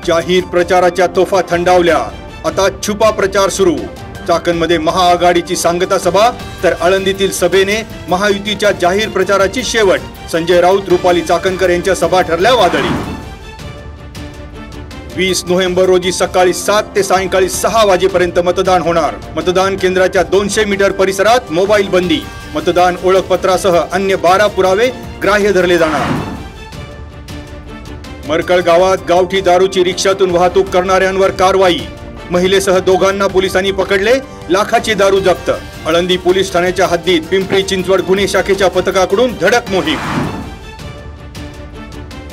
जाहीर प्रचाराच्या तोफा थंडावल्या, आता छुपा प्रचार सुरू। चाकणमध्ये महाआघाडीची सांगता सभा तर आळंदीतील सभेने महायुतीच्या जाहीर प्रचाराची शेवट। संजय राऊत, रुपाली चाकणकर यांच्या सभा ठरल्या वादळी। 20 नोव्हेंबर रोजी सकाळी 7 ते सायंकाळी 6 वाजेपर्यंत मतदान होणार। मतदान केंद्राच्या 200 मीटर परिसरात मोबाईल बंदी। मतदान ओळखपत्रासह अन्य 12 पुरावे ग्राह्य धरले जाणार। मरकळ गावात गावठी दारूची रिक्षातून वाहतूक करणाऱ्यांवर कारवाई। महिलेसह दोघांना पोलिसांनी पकडले, लाखाची दारू जप्त। आळंदी पोलीस ठाण्याच्या हद्दीत पिंपरी चिंचवड गुन्हे शाखेच्या पथकाकडून धडक मोहीम।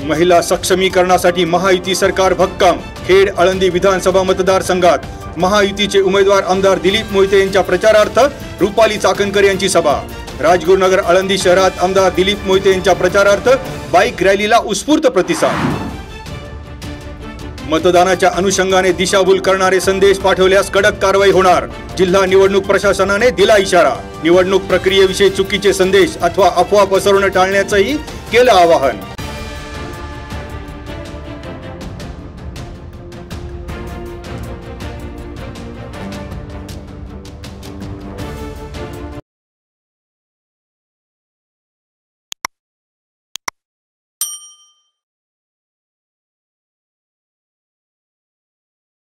महिला सक्षमीकरणासाठी महायुती सरकार भक्कम। खेड आळंदी विधानसभा मतदारसंघात महायुतीचे उमेदवार आमदार दिलीप मोहिते यांच्या प्रचारार्थ रुपाली चाकणकर यांची सभा। राजगुरुनगर आळंदी शहरात आमदार दिलीप मोहिते यांच्या प्रचारार्थ बाईक रॅलीला उत्स्फूर्त प्रतिसाद। मतदानाच्या अनुषंगाने दिशाभूल करणारे संदेश पाठवल्यास कडक कारवाई होणार। जिल्हा निवडणूक प्रशासनाने दिला इशारा। निवडणूक प्रक्रियेविषयी चुकीचे संदेश अथवा अफवा पसरवणं टाळण्याचंही केलं आवाहन।